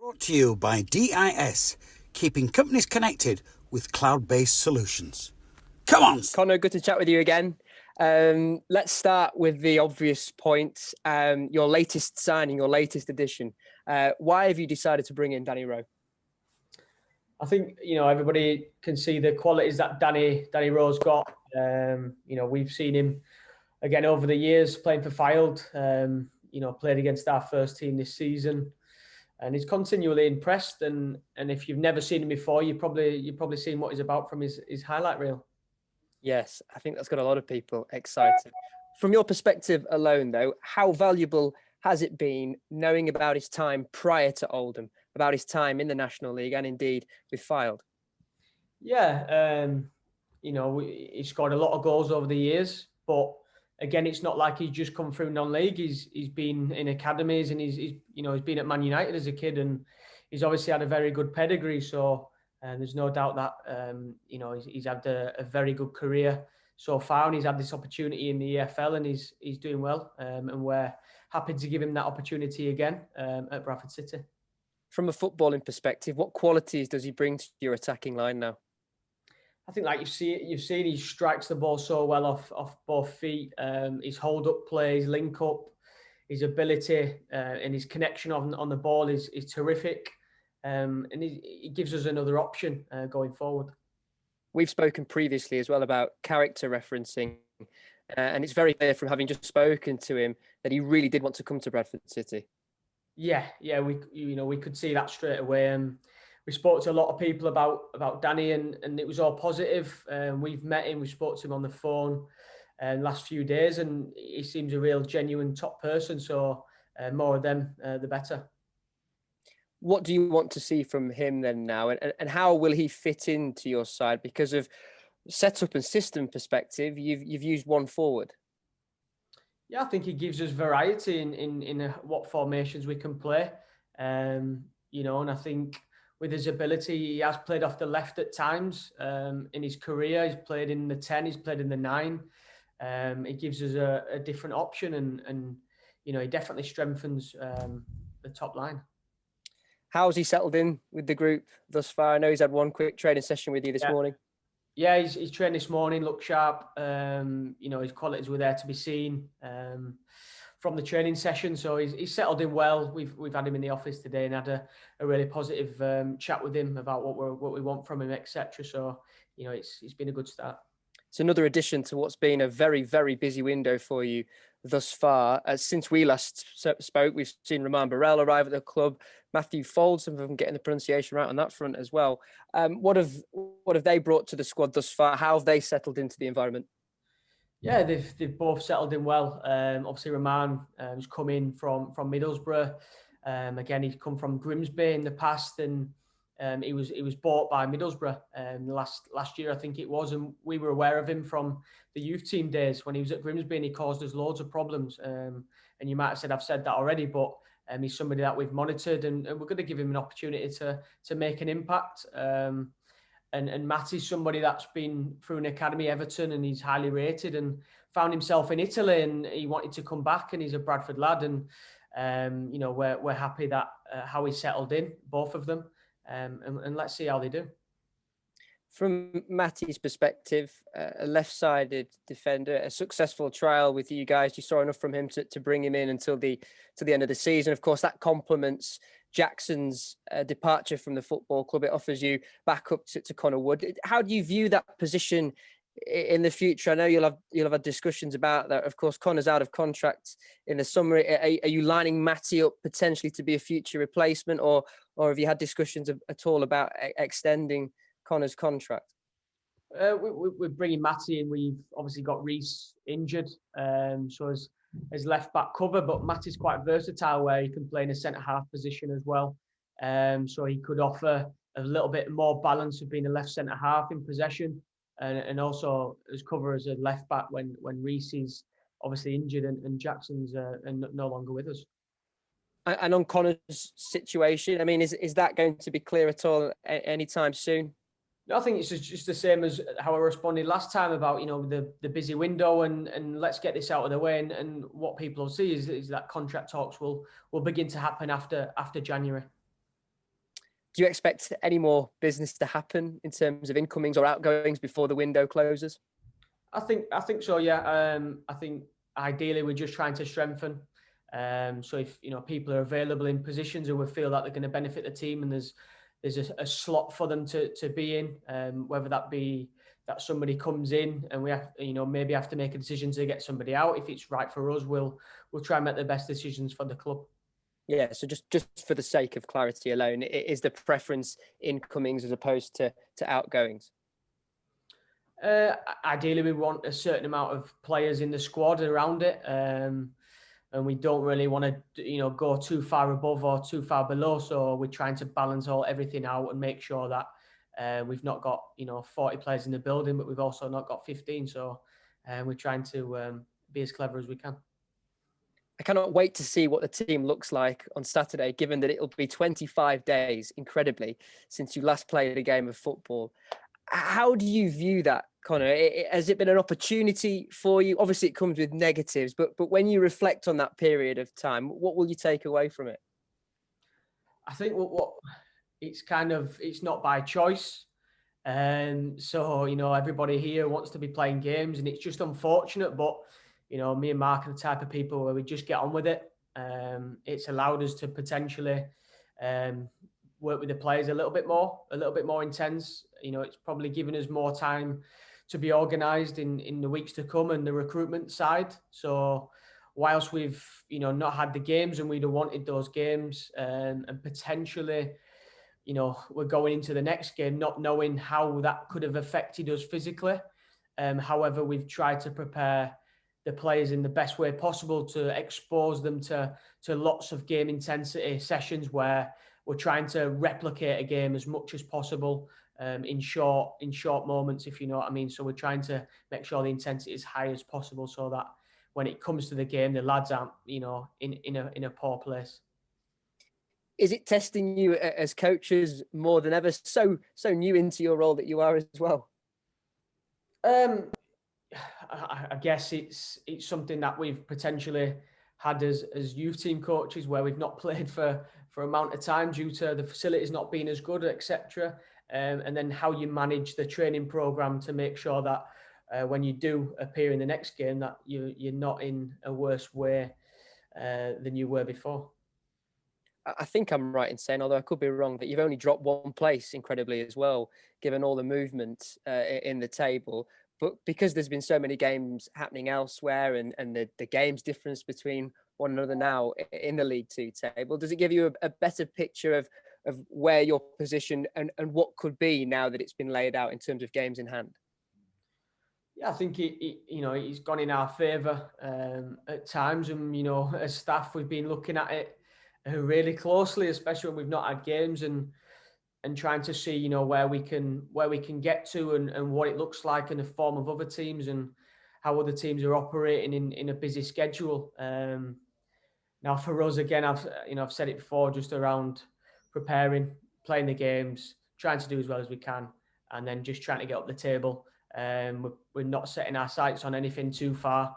Brought to you by DIS, keeping companies connected with cloud-based solutions. Come on! Conor, good to chat with you again. Let's start with the obvious point. Your latest signing, your latest addition. Why have you decided to bring in Danny Rowe? I think, everybody can see the qualities that Danny Rowe's got. We've seen him, again, over the years playing for Fylde, played against our first team this season. And he's continually impressed. And if you've never seen him before, you've probably seen what he's about from his highlight reel. Yes, I think that's got a lot of people excited. From your perspective alone, though, how valuable has it been knowing about his time prior to Oldham, about his time in the National League and indeed with Fylde? Yeah, he scored a lot of goals over the years, but again, it's not like he's just come through non-league. He's been in academies and he's been at Man United as a kid, and he's obviously had a very good pedigree. So there's no doubt that he's had a very good career so far, and he's had this opportunity in the EFL, and he's doing well. And we're happy to give him that opportunity again at Bradford City. From a footballing perspective, what qualities does he bring to your attacking line now? I think, like you've seen, he strikes the ball so well off both feet. His hold-up play, his link-up, his ability and his connection on the ball is terrific. And he gives us another option going forward. We've spoken previously as well about character referencing. And it's very clear from having just spoken to him that he really did want to come to Bradford City. Yeah, we could see that straight away. We spoke to a lot of people about Danny, and it was all positive. We've met him, we spoke to him on the phone last few days, and he seems a real genuine top person. So more of them, the better. What do you want to see from him then now, and how will he fit into your side? Because of setup and system perspective, you've used one forward. Yeah, I think he gives us variety in what formations we can play. And I think with his ability, he has played off the left at times in his career. He's played in the 10, he's played in the 9. It gives us a different option, and he definitely strengthens the top line. How's he settled in with the group thus far? I know he's had one quick training session with you this morning. Yeah, he's trained this morning, looked sharp. His qualities were there to be seen from the training session. So he's settled in well. We've had him in the office today and had a really positive chat with him about what we want from him, etc. So, it's been a good start. It's another addition to what's been a very, very busy window for you thus far. Since we last spoke, we've seen Roman Burrell arrive at the club, Matthew Fold, some of them getting the pronunciation right on that front as well. What have they brought to the squad thus far? How have they settled into the environment? Yeah, they've both settled in well. Obviously, Roman has come in from Middlesbrough. Again, he's come from Grimsby in the past, and he was bought by Middlesbrough last year, I think it was, and we were aware of him from the youth team days when he was at Grimsby, and he caused us loads of problems. And you might have said I've said that already, but he's somebody that we've monitored, and we're going to give him an opportunity to make an impact. And Matt is somebody that's been through an academy, Everton, and he's highly rated and found himself in Italy, and he wanted to come back, and he's a Bradford lad, and we're happy that how he settled in, both of them. And let's see how they do. From Matty's perspective, a left-sided defender, a successful trial with you guys. You saw enough from him to bring him in until the end of the season. Of course, that complements Jackson's departure from the football club. It offers you back up to Conor Wood. How do you view that position in the future? I know you'll have had discussions about that. Of course, Conor's out of contract in the summer. Are you lining Matty up potentially to be a future replacement, or have you had discussions at all about extending Conor's contract? We're bringing Matty in. We've obviously got Reece injured, so as left back cover, but Matty's quite versatile where he can play in a centre half position as well. So he could offer a little bit more balance of being a left centre half in possession, and also as cover as a left back when Reece is obviously injured and Jackson's no longer with us. And on Conor's situation, I mean, is that going to be clear at all anytime soon? No, I think it's just the same as how I responded last time about, the busy window and let's get this out of the way. And what people will see is that contract talks will begin to happen after January. Do you expect any more business to happen in terms of incomings or outgoings before the window closes? I think so. Yeah. I think ideally we're just trying to strengthen. So if people are available in positions and we feel that they're going to benefit the team, and there's a slot for them to be in, whether that be that somebody comes in and we have maybe have to make a decision to get somebody out. If it's right for us, we'll try and make the best decisions for the club. Yeah, so just for the sake of clarity alone, is the preference incomings as opposed to outgoings? Ideally, we want a certain amount of players in the squad around it, and we don't really want to, go too far above or too far below. So we're trying to balance everything out and make sure that we've not got 40 players in the building, but we've also not got 15. So we're trying to be as clever as we can. I cannot wait to see what the team looks like on Saturday, given that it'll be 25 days, incredibly, since you last played a game of football. How do you view that, Conor? Has it been an opportunity for you? Obviously, it comes with negatives, but when you reflect on that period of time, what will you take away from it? I think what it's not by choice. So, everybody here wants to be playing games, and it's just unfortunate, but me and Mark are the type of people where we just get on with it. It's allowed us to potentially work with the players a little bit more intense. It's probably given us more time to be organised in the weeks to come and the recruitment side. So whilst we've not had the games and we'd have wanted those games, and potentially we're going into the next game not knowing how that could have affected us physically. However, we've tried to prepare the players in the best way possible to expose them to lots of game intensity sessions where we're trying to replicate a game as much as possible in short moments, if you know what I mean. So we're trying to make sure the intensity is high as possible so that when it comes to the game, the lads aren't in a poor place. Is it testing you as coaches more than ever? So new into your role that you are as well. I guess it's something that we've potentially had as youth team coaches where we've not played for amount of time due to the facilities not being as good, etc. And then how you manage the training program to make sure that when you do appear in the next game that you're not in a worse way than you were before. I think I'm right in saying, although I could be wrong, that you've only dropped one place incredibly as well, given all the movement in the table. But because there's been so many games happening elsewhere and the games difference between one another now in the League Two table, does it give you a better picture of where your position and what could be now that it's been laid out in terms of games in hand? Yeah, I think it's gone in our favour at times, and as staff we've been looking at it really closely, especially when we've not had games, and trying to see where we can get to and what it looks like in the form of other teams and how other teams are operating in a busy schedule. Now for us again, I've said it before, just around preparing, playing the games, trying to do as well as we can, and then just trying to get up the table. We're not setting our sights on anything too far.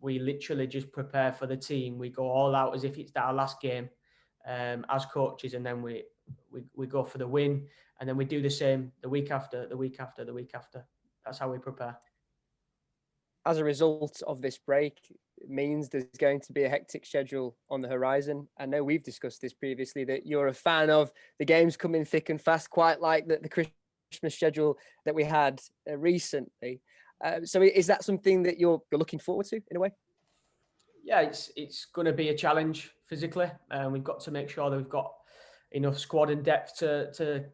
We literally just prepare for the team. We go all out as if it's our last game as coaches, and then we go for the win, and then we do the same the week after. That's how we prepare. As a result of this break, it means there's going to be a hectic schedule on the horizon. I know we've discussed this previously, that you're a fan of the games coming thick and fast, quite like the Christmas schedule that we had recently. So is that something that you're looking forward to in a way? Yeah, it's going to be a challenge physically. We've got to make sure that we've got enough squad and depth to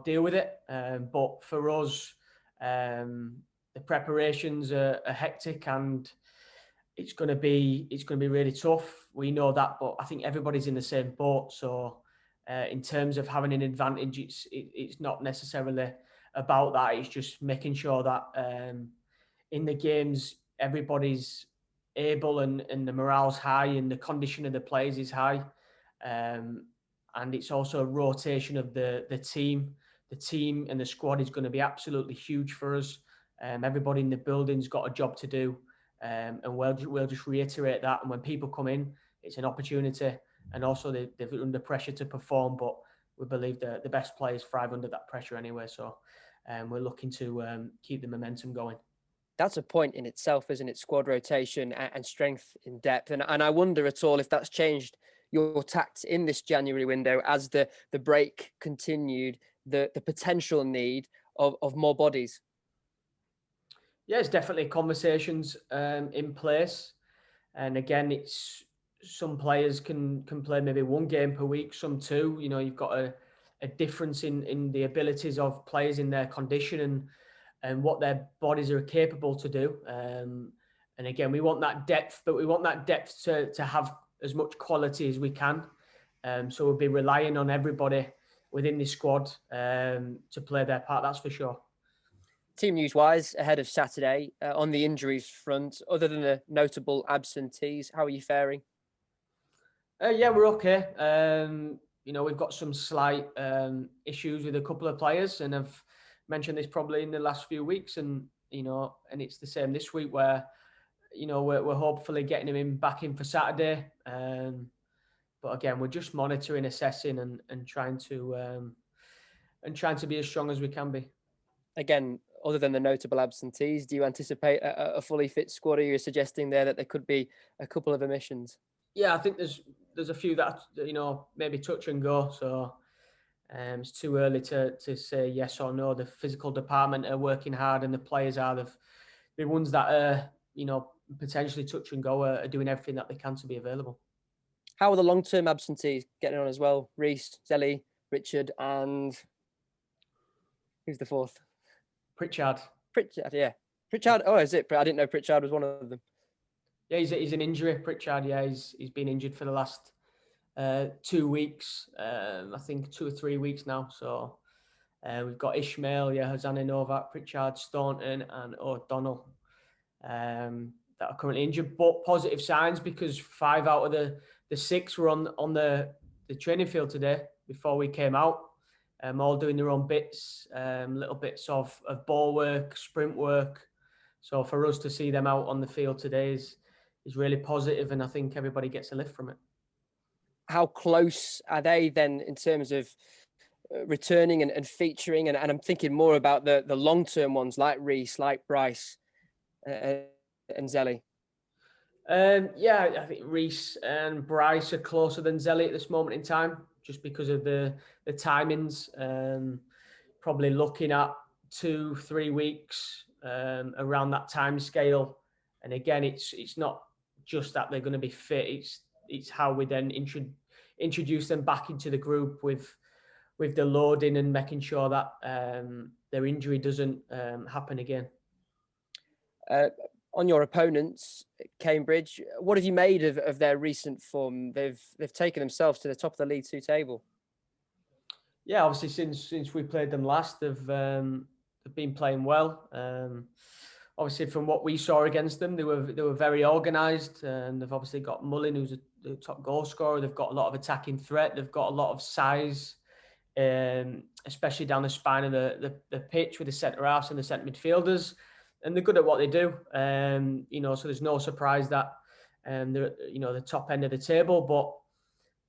deal with it. But for us, the preparations are hectic, and it's going to be really tough. We know that, but I think everybody's in the same boat. So in terms of having an advantage, it's not necessarily about that. It's just making sure that in the games everybody's able and the morale's high and the condition of the players is high. And it's also a rotation of the team. The team and the squad is going to be absolutely huge for us. Everybody in the building's got a job to do, and we'll just reiterate that. And when people come in, it's an opportunity, and also they're under pressure to perform. But we believe the best players thrive under that pressure anyway. So we're looking to keep the momentum going. That's a point in itself, isn't it? Squad rotation and strength in depth. And I wonder at all if that's changed your tact in this January window as the break continued, the potential need of more bodies. Yeah, it's definitely conversations in place. And again, it's some players can play maybe one game per week, some two. You know, you've got a difference in the abilities of players in their condition and what their bodies are capable to do. And again, we want that depth, but we want that depth to have as much quality as we can. So we'll be relying on everybody within the squad to play their part, that's for sure. Team news-wise, ahead of Saturday, on the injuries front, other than the notable absentees, how are you faring? Yeah, we're okay. You know, we've got some slight issues with a couple of players, and I've mentioned this probably in the last few weeks, and you know, and it's the same this week where, you know, we're hopefully getting him back in for Saturday. But again, we're just monitoring, assessing, and trying to be as strong as we can be. Again, other than the notable absentees, do you anticipate a fully fit squad? Or you're suggesting there that there could be a couple of omissions? Yeah, I think there's a few that, you know, maybe touch and go. So it's too early to say yes or no. The physical department are working hard, and the players are the ones that are, you know, potentially touch and go are doing everything that they can to be available. How are the long-term absentees getting on as well? Reece, Zelly, Richard, and who's the fourth? Pritchard, yeah. Pritchard. Oh, is it? I didn't know Pritchard was one of them. Yeah, he's an injury. Pritchard, yeah, he's been injured for the last 2 weeks. I think 2 or 3 weeks now. So we've got Ishmael, Hosanna Novak, Pritchard, Staunton, and O'Donnell that are currently injured. But positive signs, because 5 out of the 6 were on the training field today before we came out. All doing their own bits, little bits of ball work, sprint work. So for us to see them out on the field today is really positive, and I think everybody gets a lift from it. How close are they then in terms of returning and featuring? And I'm thinking more about the long-term ones like Reece, like Bryce and Zelly. Yeah, I think Reece and Bryce are closer than Zelly at this moment in time, just because of the timings. Probably looking at 2-3 weeks around that time scale. And again, it's not just that they're going to be fit. It's how we then introduce them back into the group with the loading and making sure that their injury doesn't happen again. On your opponents, Cambridge, what have you made of their recent form? They've taken themselves to the top of the League 2 table. Yeah, obviously since we played them last, they've been playing well. Obviously, from what we saw against them, they were very organised, and they've obviously got Mullin, who's the top goal scorer. They've got a lot of attacking threat. They've got a lot of size, especially down the spine of the pitch with the centre halves and the centre midfielders. And they're good at what they do. You know, so there's no surprise that they're at, you know, the top end of the table. But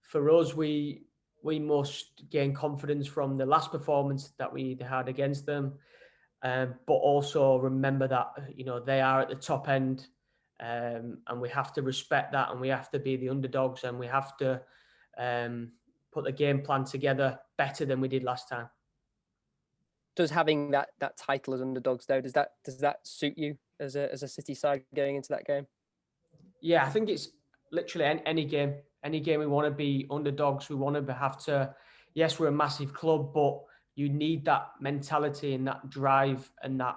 for us, we must gain confidence from the last performance that we had against them. But also remember that, you know, they are at the top end, and we have to respect that, and we have to be the underdogs, and we have to put the game plan together better than we did last time. Does having that title as underdogs, though, does that suit you as a City side going into that game? Yeah, I think it's literally any game. Any game we want to be underdogs. We want to have to. Yes, we're a massive club, but you need that mentality and that drive, and that,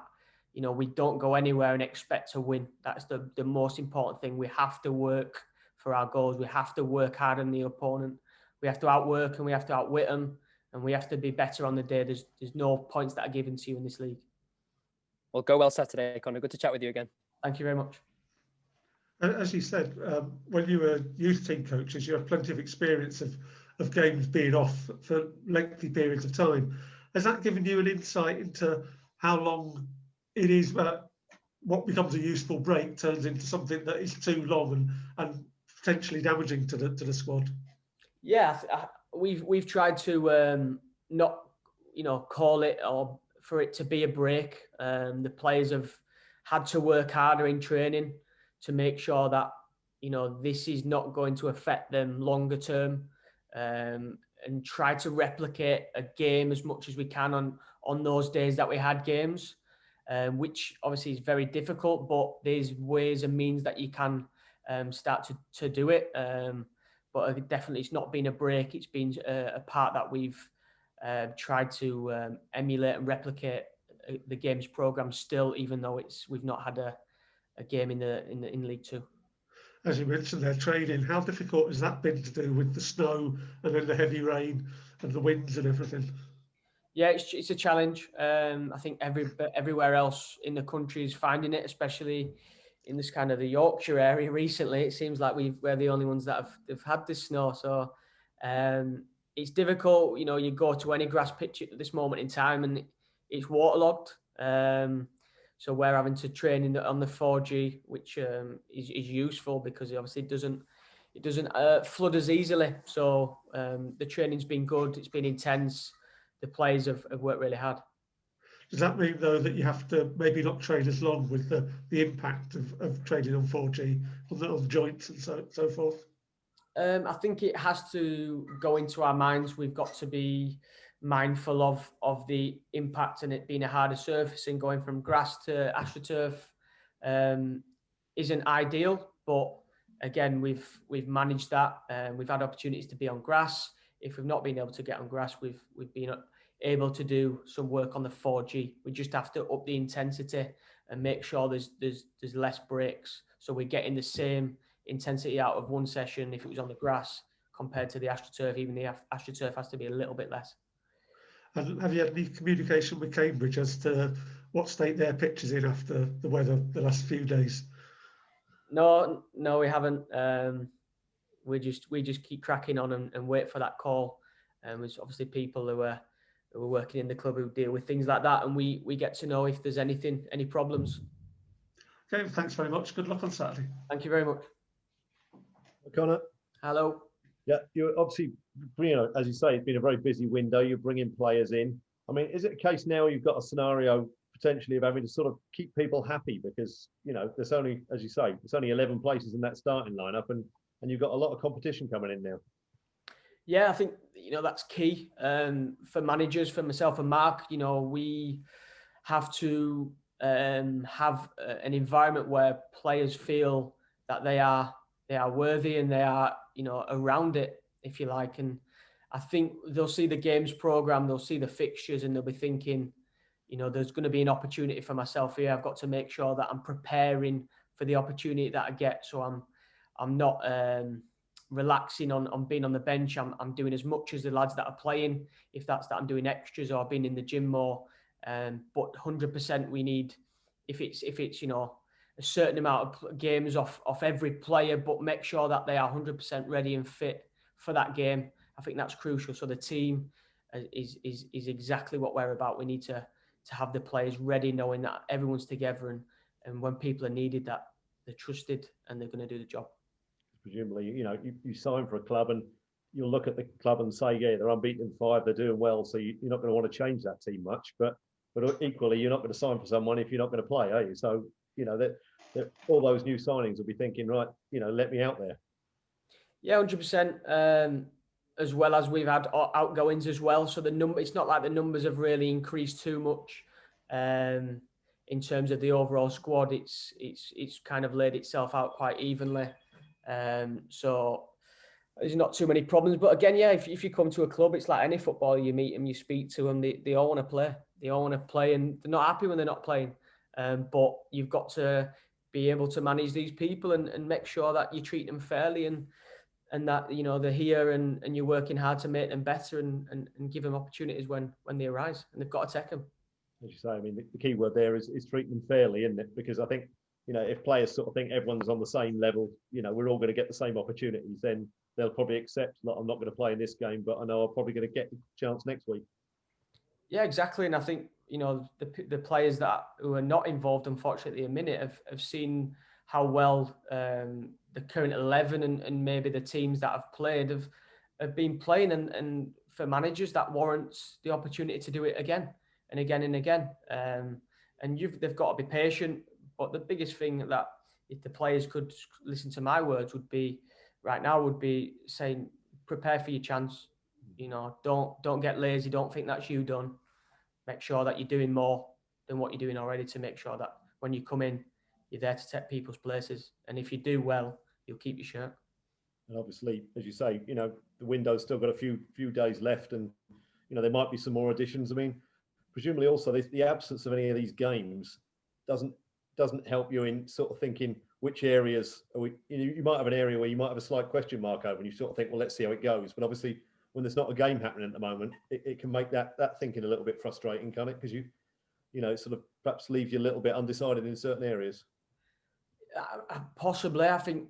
you know, we don't go anywhere and expect to win. That's the most important thing. We have to work for our goals. We have to work hard on the opponent. We have to outwork and we have to outwit them. And we have to be better on the day. There's no points that are given to you in this league. Well, go well Saturday, Conor. Good to chat with you again. Thank you very much. As you said, when you were youth team coaches, you have plenty of experience of games being off for lengthy periods of time. Has that given you an insight into how long it is what becomes a useful break turns into something that is too long and potentially damaging to the squad? Yeah, we've tried to not, call it or for it to be a break. The players have had to work harder in training to make sure that, this is not going to affect them longer term, and try to replicate a game as much as we can on those days that we had games, which obviously is very difficult, but there's ways and means that you can start to do it. But definitely it's not been a break. It's been a part that we've tried to emulate and replicate the games program still, even though we've not had a game in League Two. As you mentioned, their training, how difficult has that been to do with the snow and then the heavy rain and the winds and everything? Yeah, it's a challenge. I think everywhere else in the country is finding it, especially in this kind of the Yorkshire area recently. It seems like we're the only ones that have had this snow. So it's difficult. You go to any grass pitch at this moment in time and it's waterlogged. So we're having to train on the 4G, which is useful because obviously it doesn't flood as easily. So the training's been good. It's been intense. The players have worked really hard. Does that mean, though, that you have to maybe not train as long with the impact of training on 4G, on the joints and so forth? I think it has to go into our minds. We've got to be mindful of the impact and it being a harder surface, and going from grass to AstroTurf isn't ideal. But again, we've managed that. We've had opportunities to be on grass. If we've not been able to get on grass, we've been able to do some work on the 4G. We just have to up the intensity and make sure there's less breaks, so we're getting the same intensity out of one session if it was on the grass compared to the AstroTurf. Even the AstroTurf has to be a little bit less. And have you had any communication with Cambridge as to what state their pitch is in after the weather the last few days? No, we haven't. We just keep cracking on and wait for that call. There's obviously people who are working in the club who deal with things like that, and we get to know if there's any problems. Okay, thanks very much. Good luck on Saturday. Thank you very much. Conor. Hello. Yeah, you're obviously, as you say, it's been a very busy window. You're bringing players in. I mean, is it a case now you've got a scenario potentially of having to sort of keep people happy because, there's only, as you say, there's only 11 places in that starting lineup, and you've got a lot of competition coming in now? Yeah, I think, that's key for managers, for myself and Mark. We have to have an environment where players feel that they are worthy and they are, around it, if you like. And I think they'll see the games program, they'll see the fixtures, and they'll be thinking, there's going to be an opportunity for myself here. I've got to make sure that I'm preparing for the opportunity that I get. So I'm not relaxing on being on the bench. I'm doing as much as the lads that are playing, if that's that I'm doing extras or being in the gym more. But 100% we need, if it's a certain amount of games off every player, but make sure that they are 100% ready and fit for that game. I think that's crucial. So the team is exactly what we're about. We need to have the players ready, knowing that everyone's together, and when people are needed, that they're trusted and they're going to do the job. Presumably, you sign for a club and you'll look at the club and say, yeah, they're unbeaten in 5, they're doing well, so you're not going to want to change that team much. But equally, you're not going to sign for someone if you're not going to play, are you? So, that all those new signings will be thinking, right, let me out there. Yeah, 100%. As well as we've had outgoings as well. So it's not like the numbers have really increased too much in terms of the overall squad. It's kind of laid itself out quite evenly. So there's not too many problems. But again, yeah, if you come to a club, it's like any football. You meet them, you speak to them. They all want to play. They all want to play, and they're not happy when they're not playing. But you've got to be able to manage these people and make sure that you treat them fairly and that they're here and you're working hard to make them better and give them opportunities when they arise, and they've got to take them. As you say, I mean, the key word there is treating them fairly, isn't it? Because I think if players sort of think everyone's on the same level, we're all going to get the same opportunities, then they'll probably accept that I'm not going to play in this game, but I know I'm probably going to get a chance next week. Yeah, exactly. And I think the players who are not involved, unfortunately, a minute have seen how well the current 11 and maybe the teams that have played have been playing, and for managers that warrants the opportunity to do it again and again and again. And they've got to be patient. But the biggest thing that, if the players could listen to my words, would be saying, prepare for your chance. You know, don't get lazy. Don't think that's you done. Make sure that you're doing more than what you're doing already, to make sure that when you come in, you're there to take people's places. And if you do well, you'll keep your shirt. And obviously, as you say, you know, the window's still got a few days left, and you know there might be some more additions. I mean, presumably also the absence of any of these games doesn't help you in sort of thinking which areas are we. You might have an area where you might have a slight question mark over, and you sort of think, well, let's see how it goes. But obviously, when there's not a game happening at the moment, it can make that thinking a little bit frustrating, can't it? Because you know, sort of perhaps leave you a little bit undecided in certain areas. Possibly, I think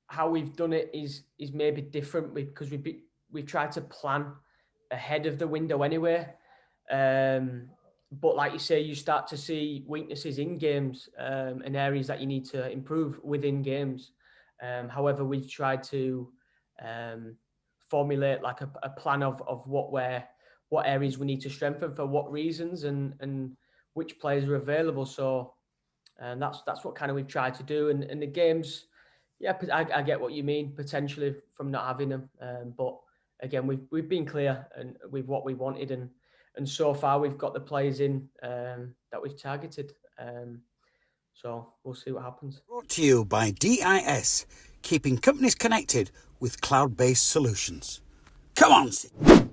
how we've done it is maybe different, because we've tried to plan ahead of the window anyway. But like you say, you start to see weaknesses in games, and areas that you need to improve within games. However, we've tried to formulate like a plan of what areas we need to strengthen for what reasons, and which players are available. So, and that's what kind of we've tried to do. And the games, yeah, I get what you mean, potentially from not having them. But again, we've been clear and with what we wanted, and so far we've got the players in that we've targeted. So we'll see what happens. Brought to you by DIS, keeping companies connected with cloud-based solutions. Come on.